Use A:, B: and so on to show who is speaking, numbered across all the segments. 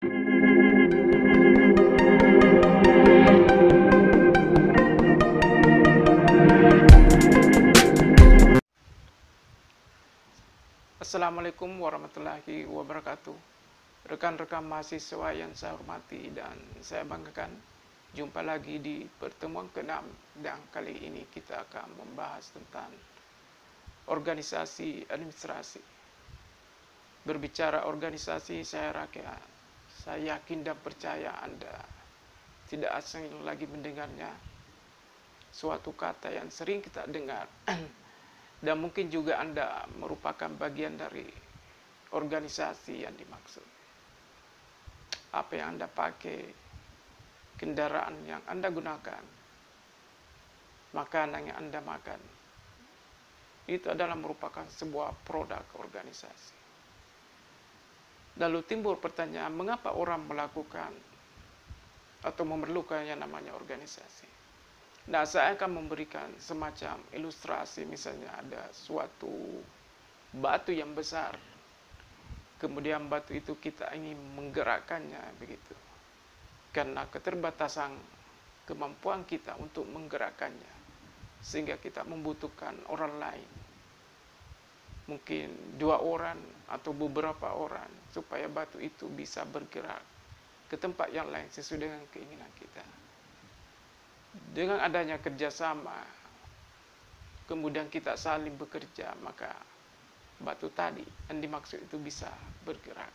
A: Assalamualaikum warahmatullahi wabarakatuh. Rekan-rekan mahasiswa yang saya hormati dan saya banggakan, jumpa lagi di pertemuan ke-6 dan kali ini kita akan membahas tentang organisasi administrasi. Berbicara organisasi, saya yakin dan percaya Anda tidak asing lagi mendengarnya, suatu kata yang sering kita dengar. Dan mungkin juga Anda merupakan bagian dari organisasi yang dimaksud. Apa yang Anda pakai, kendaraan yang Anda gunakan, makanan yang Anda makan, itu adalah merupakan sebuah produk organisasi. Lalu timbul pertanyaan, mengapa orang melakukan atau memerlukan yang namanya organisasi? Nah, saya akan memberikan semacam ilustrasi, misalnya ada suatu batu yang besar, kemudian batu itu kita ingin menggerakkannya begitu. Karena keterbatasan kemampuan kita untuk menggerakkannya, sehingga kita membutuhkan orang lain. Mungkin 2 orang atau beberapa orang, supaya batu itu bisa bergerak ke tempat yang lain sesuai dengan keinginan kita. Dengan adanya kerjasama, kemudian kita saling bekerja, maka batu tadi yang dimaksud itu bisa bergerak.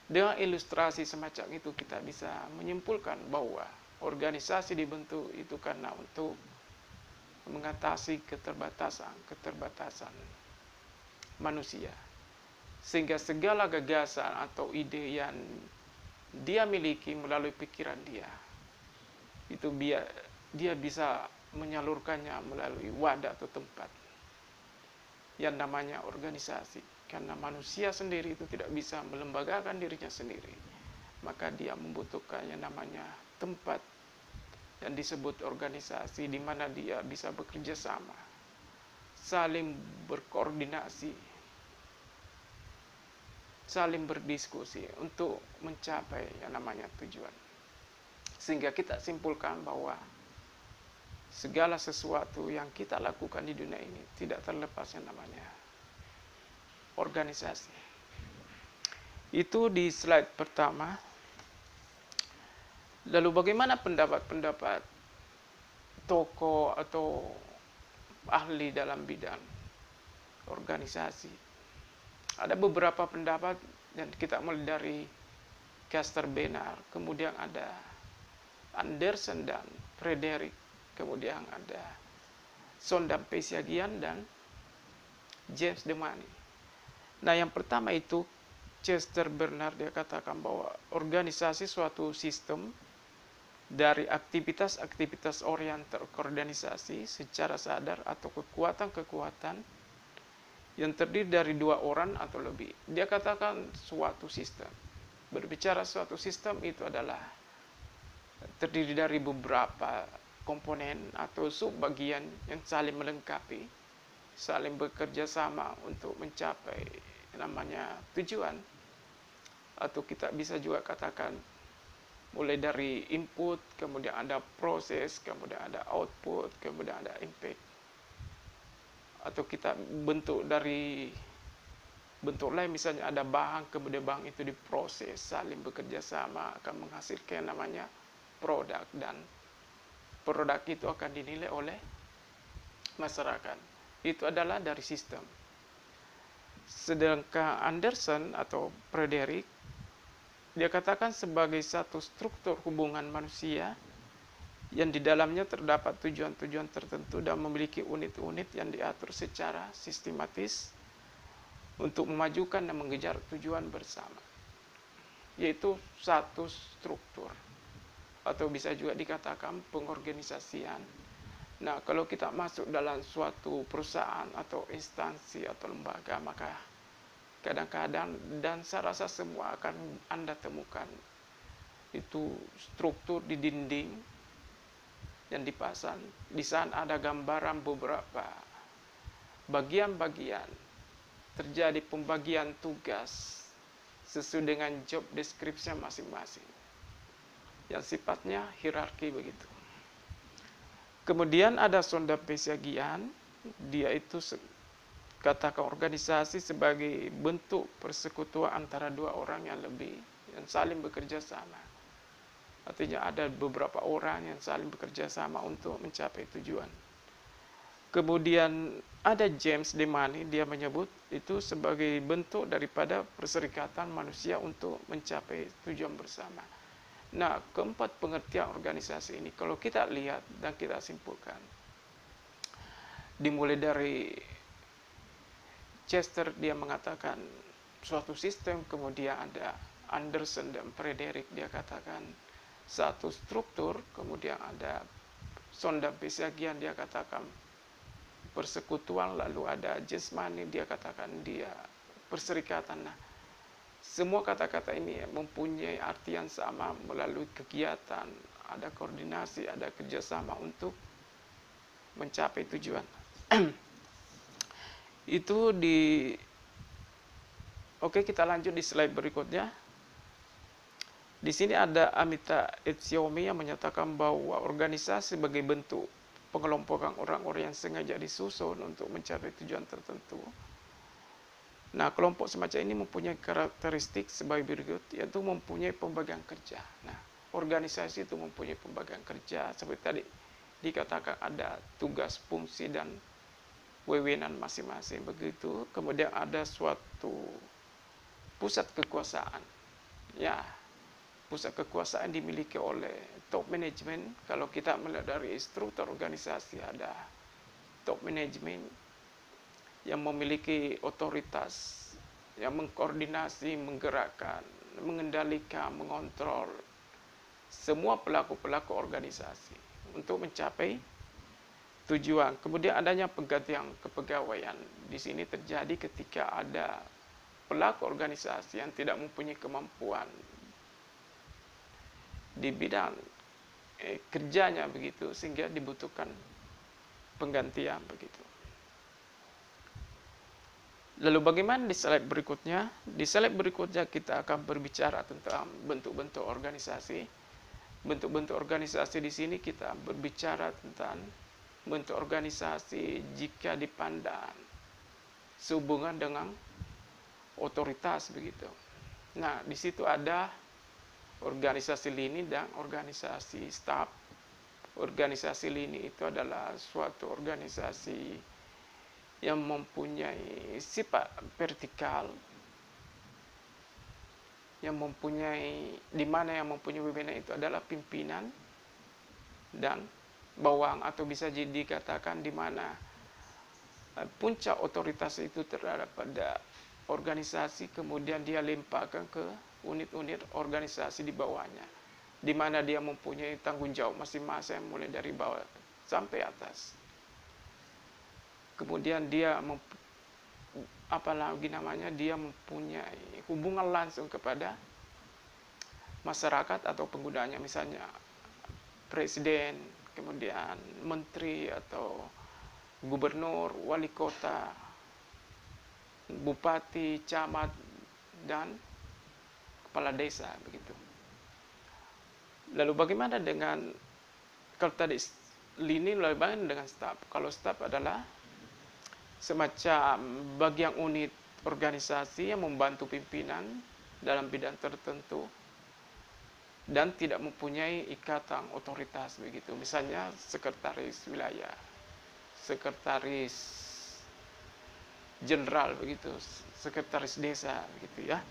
A: Dengan ilustrasi semacam itu kita bisa menyimpulkan bahwa organisasi dibentuk itu karena untuk mengatasi keterbatasan manusia. Sehingga segala gagasan atau ide yang dia miliki melalui pikiran dia, itu dia bisa menyalurkannya melalui wadah atau tempat yang namanya organisasi. Karena manusia sendiri itu tidak bisa melembagakan dirinya sendiri, maka dia membutuhkan yang namanya tempat yang disebut organisasi, di mana dia bisa bekerja sama, saling berkoordinasi, saling berdiskusi untuk mencapai yang namanya tujuan. Sehingga kita simpulkan bahwa segala sesuatu yang kita lakukan di dunia ini tidak terlepas yang namanya organisasi. Itu di slide pertama. Lalu bagaimana pendapat-pendapat tokoh atau ahli dalam bidang organisasi? Ada beberapa pendapat yang kita mulai dari Castor Benar, kemudian ada Anderson dan Frederick, kemudian ada Sondam Pesiagian dan James Demany. Nah, yang pertama itu Chester Bernard, dia katakan bahwa organisasi suatu sistem dari aktivitas-aktivitas orang terorganisasi secara sadar atau kekuatan-kekuatan yang terdiri dari 2 orang atau lebih. Dia katakan suatu sistem. Berbicara suatu sistem itu adalah terdiri dari beberapa komponen atau subbagian yang saling melengkapi, saling bekerja sama untuk mencapai namanya tujuan. Atau kita bisa juga katakan mulai dari input, kemudian ada proses, kemudian ada output, kemudian ada impact. Atau kita bentuk dari bentuk lain, misalnya ada bahan, kemudian bahan itu diproses, saling bekerja sama akan menghasilkan namanya produk, dan produk itu akan dinilai oleh masyarakat. Itu adalah dari sistem. Sedangkan Anderson atau Frederick, dia katakan sebagai satu struktur hubungan manusia yang di dalamnya terdapat tujuan-tujuan tertentu dan memiliki unit-unit yang diatur secara sistematis untuk memajukan dan mengejar tujuan bersama, yaitu satu struktur, atau bisa juga dikatakan pengorganisasian. Nah, kalau kita masuk dalam suatu perusahaan atau instansi atau lembaga, maka kadang-kadang, dan saya rasa semua akan Anda temukan, itu struktur di dinding yang dipasang. Di sana ada gambaran beberapa bagian-bagian, terjadi pembagian tugas sesuai dengan job description masing-masing yang sifatnya hierarki begitu. Kemudian ada sonda pesagian, dia itu katakan organisasi sebagai bentuk persekutuan antara dua orang yang lebih yang saling bekerja sama. Artinya ada beberapa orang yang saling bekerja sama untuk mencapai tujuan. Kemudian ada James Demani, dia menyebut itu sebagai bentuk daripada perserikatan manusia untuk mencapai tujuan bersama. Nah, keempat pengertian organisasi ini kalau kita lihat dan kita simpulkan, dimulai dari Chester, dia mengatakan suatu sistem, kemudian ada Anderson dan Frederick, dia katakan satu struktur, kemudian ada sonda pesagian, dia katakan persekutuan, lalu ada jasmani, dia katakan dia perserikatan. Nah, semua kata-kata ini mempunyai arti yang sama melalui kegiatan, ada koordinasi, ada kerjasama untuk mencapai tujuan. Itu di Oke, kita lanjut di slide berikutnya. Di sini ada Amita Etsiomi yang menyatakan bahwa organisasi sebagai bentuk pengelompokan orang-orang yang sengaja disusun untuk mencapai tujuan tertentu. Nah, kelompok semacam ini mempunyai karakteristik sebagai berikut, yaitu mempunyai pembagian kerja. Nah, organisasi itu mempunyai pembagian kerja, seperti tadi dikatakan ada tugas, fungsi, dan wewenang masing-masing begitu. Kemudian ada suatu pusat kekuasaan. Ya, pusat kekuasaan dimiliki oleh top management. Kalau kita melihat dari struktur organisasi, ada top management yang memiliki otoritas, yang mengkoordinasi, menggerakkan, mengendalikan, mengontrol semua pelaku-pelaku organisasi untuk mencapai tujuan. Kemudian adanya penggantian kepegawaian. Di sini terjadi ketika ada pelaku organisasi yang tidak mempunyai kemampuan di bidang kerjanya begitu, sehingga dibutuhkan penggantian begitu. Lalu bagaimana di slide berikutnya? Di slide berikutnya kita akan berbicara tentang bentuk-bentuk organisasi. Bentuk-bentuk organisasi di sini kita berbicara tentang bentuk organisasi jika dipandang sehubungan dengan otoritas begitu. Nah, di situ ada organisasi lini dan organisasi staf. Organisasi lini itu adalah suatu organisasi yang mempunyai sifat vertikal, yang mempunyai, di mana yang mempunyai wewenang itu adalah pimpinan dan bawang, atau bisa dikatakan di mana puncak otoritas itu terhadap pada organisasi, kemudian dia limpahkan ke unit-unit organisasi di bawahnya, di mana dia mempunyai tanggung jawab masing-masing mulai dari bawah sampai atas. Kemudian dia dia mempunyai hubungan langsung kepada masyarakat atau penggunanya, misalnya presiden, kemudian menteri atau gubernur, wali kota, bupati, camat, dan kepala desa begitu. Lalu bagaimana dengan, kalau tadi lini, lalu bagaimana dengan staf? Kalau staf adalah semacam bagian unit organisasi yang membantu pimpinan dalam bidang tertentu dan tidak mempunyai ikatan otoritas begitu. Misalnya sekretaris wilayah, sekretaris jenderal begitu, sekretaris desa begitu ya.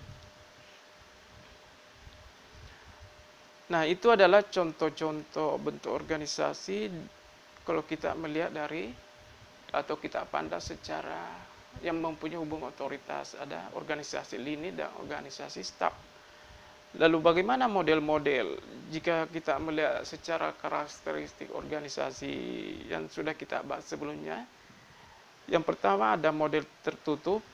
A: Nah, itu adalah contoh-contoh bentuk organisasi kalau kita melihat dari, atau kita pandang secara yang mempunyai hubungan otoritas. Ada organisasi lini dan organisasi staf. Lalu bagaimana model-model jika kita melihat secara karakteristik organisasi yang sudah kita bahas sebelumnya? Yang pertama ada model tertutup,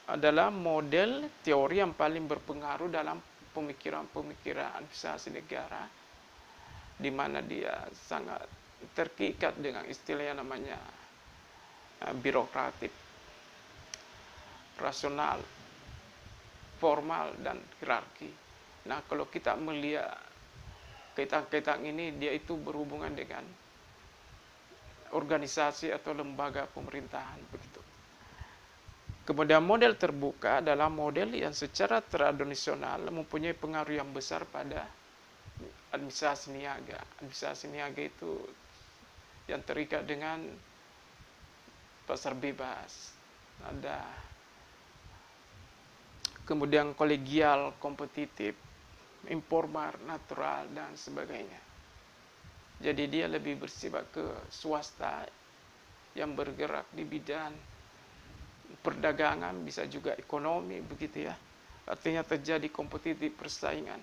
A: adalah model teori yang paling berpengaruh dalam pemikiran-pemikiran administrasi negara, di mana dia sangat terikat dengan istilah yang namanya birokratik, rasional, formal dan hierarki. Nah, kalau kita melihat kaitan-kaitan ini, dia itu berhubungan dengan organisasi atau lembaga pemerintahan begitu. Kemudian model terbuka adalah model yang secara tradisional mempunyai pengaruh yang besar pada administrasi niaga. Administrasi niaga itu yang terikat dengan pasar bebas, ada kemudian kolegial, kompetitif, informal, natural, dan sebagainya. Jadi dia lebih bersifat ke swasta yang bergerak di bidang perdagangan, bisa juga ekonomi begitu ya. Artinya terjadi kompetitif, persaingan.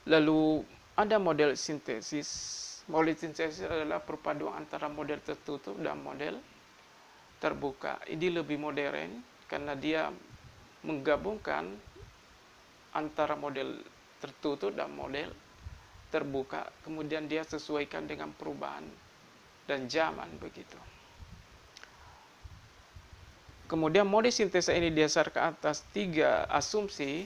A: Lalu ada model sintesis. Model sintesis adalah perpaduan antara model tertutup dan model terbuka. Ini lebih modern karena dia menggabungkan antara model tertutup dan model terbuka. Kemudian dia sesuaikan dengan perubahan dan zaman begitu. Kemudian model sintesis ini didasarkan atas 3 asumsi.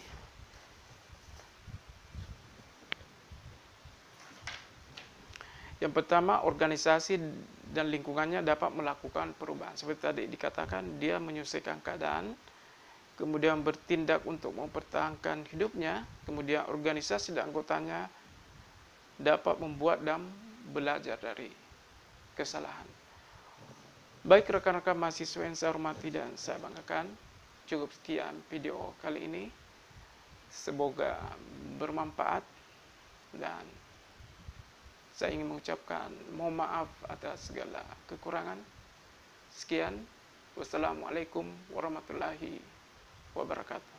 A: Yang pertama, organisasi dan lingkungannya dapat melakukan perubahan. Seperti tadi dikatakan, dia menyesuaikan keadaan, kemudian bertindak untuk mempertahankan hidupnya, kemudian organisasi dan anggotanya dapat membuat dan belajar dari kesalahan. Baik rekan-rekan mahasiswa yang saya hormati dan saya banggakan, cukup sekian video kali ini. Semoga bermanfaat dan saya ingin mengucapkan mohon maaf atas segala kekurangan. Sekian, wassalamualaikum warahmatullahi wabarakatuh.